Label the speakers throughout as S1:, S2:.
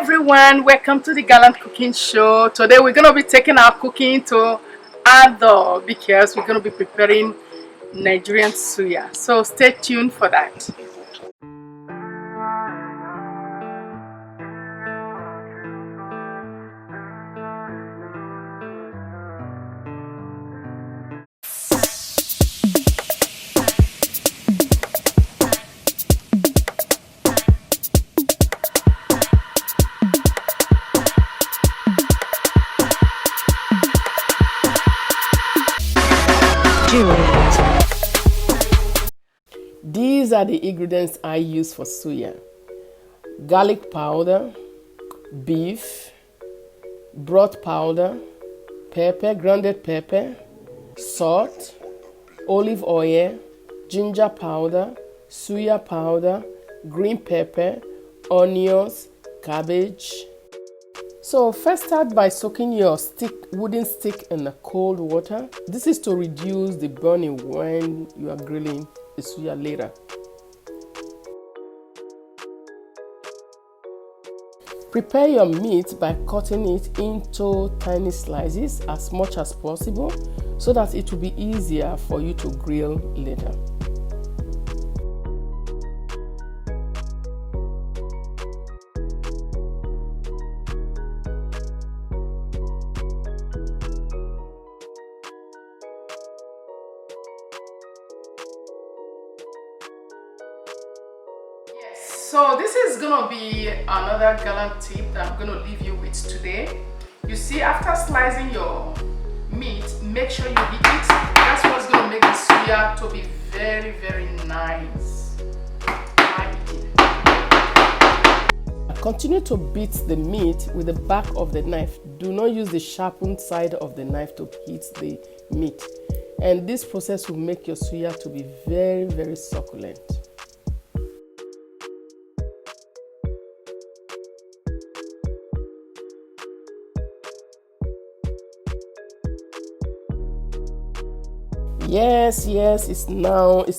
S1: everyone, welcome to the Gallant Cooking Show. Today we're going to be taking our cooking to other because we're going to be preparing Nigerian suya. So stay tuned for that. These are the ingredients I use for suya: garlic powder, beef, broth powder, pepper, grounded pepper, salt, olive oil, ginger powder, suya powder, green pepper, onions, cabbage. So first start by soaking your wooden stick in the cold water. This is to reduce the burning when you are grilling the suya later. Prepare your meat by cutting it into tiny slices as much as possible so that it will be easier for you to grill later. So this is gonna be another gallant tip that I'm gonna leave you with today. You see, after slicing your meat, make sure you beat it. That's what's gonna make the suya to be very, very nice. Continue to beat the meat with the back of the knife. Do not use the sharpened side of the knife to hit the meat. And this process will make your suya to be very, very succulent. Yes, it's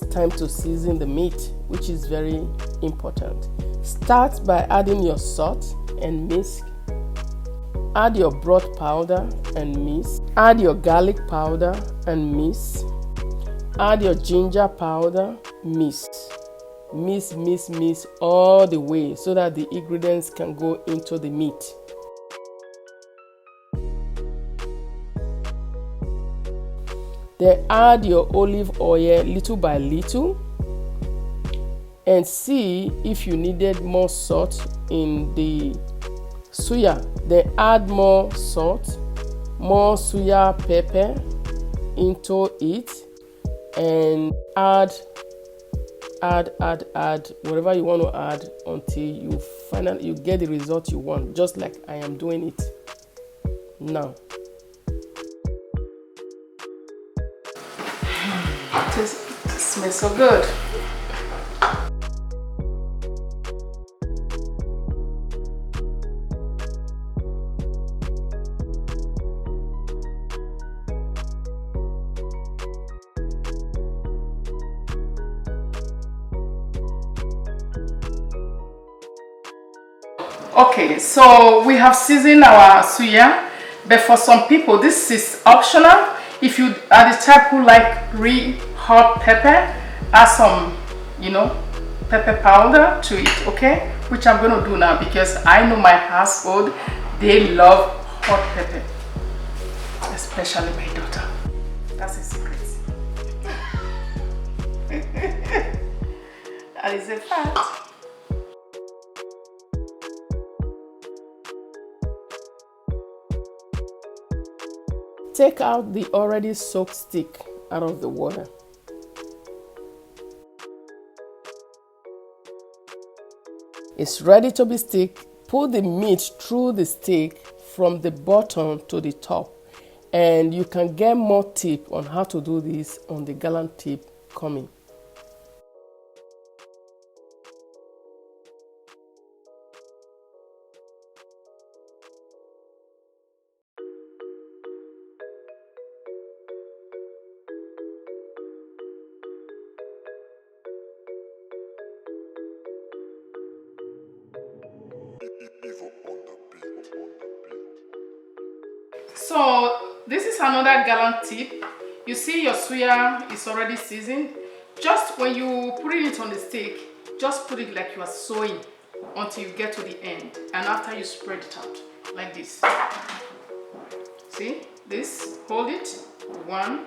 S1: time to season the meat, which is very important. Start by adding your salt and whisk. Add your broth powder and mix. Add your garlic powder and mix. Add your ginger powder, mix. Mix all the way so that the ingredients can go into the meat. Then add your olive oil little by little and see if you needed more salt in the suya. Then add more salt, more suya pepper into it, and add whatever you want to add until you get the result you want, just like I am doing it now. It smells so good. Okay, so we have seasoned our suya, but for some people this is optional. If you are the type who like really hot pepper, add some, pepper powder to it, okay? Which I'm gonna do now because I know my household, they love hot pepper, especially my daughter. That's a secret. That is a fact. Take out the already soaked stick out of the water. It's ready to be steamed. Put the meat through the stick from the bottom to the top, and you can get more tips on how to do this on the Gallant tip coming.
S2: Evil on
S1: So this is another gallant tip. You see your suya is already seasoned. Just when you put it on the stick, just put it like you are sewing until you get to the end, and after you spread it out like this. See this, hold it, 1,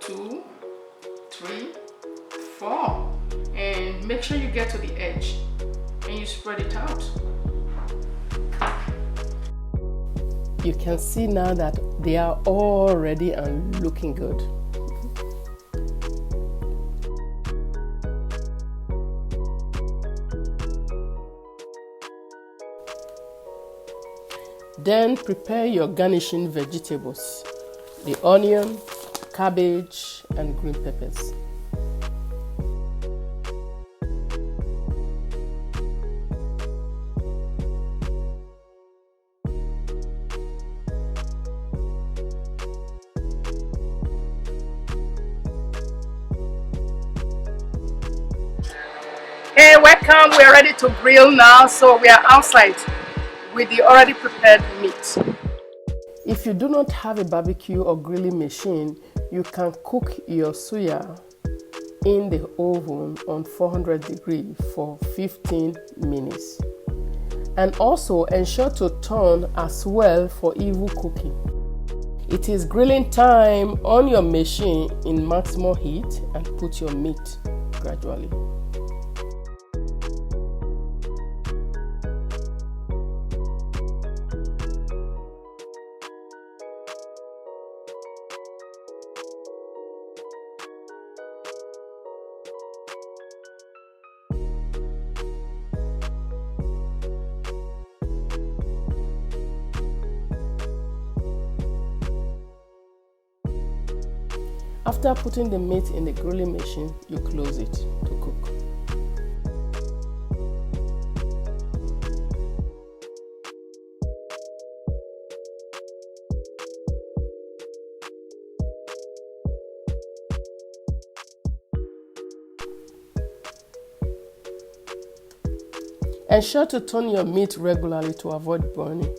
S1: 2, 3, 4, and make sure you get to the edge and you spread it out. You can see now that they are all ready and looking good. Then prepare your garnishing vegetables, the onion, cabbage, and green peppers. Hey, welcome. We are ready to grill now, so we are outside with the already prepared meat. If you do not have a barbecue or grilling machine, you can cook your suya in the oven on 400 degrees for 15 minutes. And also ensure to turn as well for even cooking. It is grilling time on your machine in maximum heat and put your meat gradually. After putting the meat in the grilling machine, you close it to cook. Ensure to turn your meat regularly to avoid burning.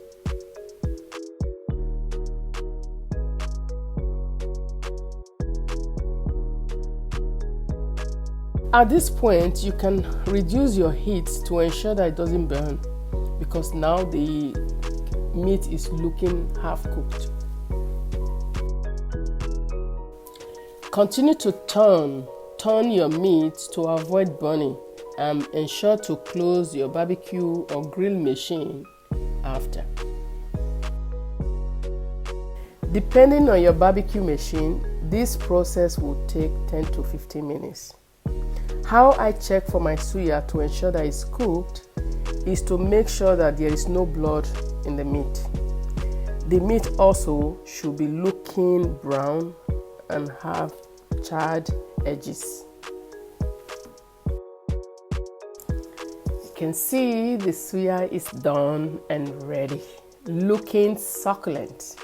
S1: At this point, you can reduce your heat to ensure that it doesn't burn, because now the meat is looking half cooked. Continue to turn your meat to avoid burning, and ensure to close your barbecue or grill machine after. Depending on your barbecue machine, this process will take 10 to 15 minutes. How I check for my suya to ensure that it's cooked is to make sure that there is no blood in the meat. The meat also should be looking brown and have charred edges. You can see the suya is done and ready, looking succulent.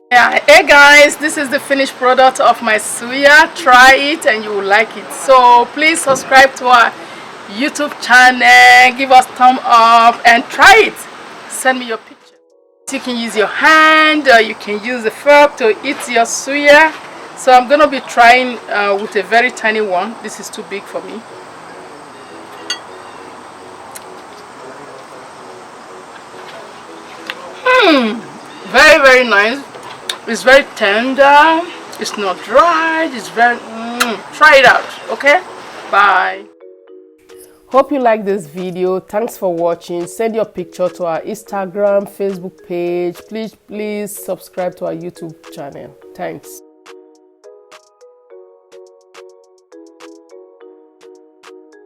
S1: Yeah, hey guys, this is the finished product of my suya. Try it and you will like it. So please subscribe to our YouTube channel, give us thumb up and try it. Send me your picture. You can use your hand or you can use a fork to eat your suya. So I'm gonna be trying with a very tiny one. This is too big for me. Very, very nice. It's very tender, it's not dry, it's very, try it out, okay? Bye. Hope you like this video. Thanks for watching. Send your picture to our Instagram, Facebook page. Please subscribe to our YouTube channel. Thanks.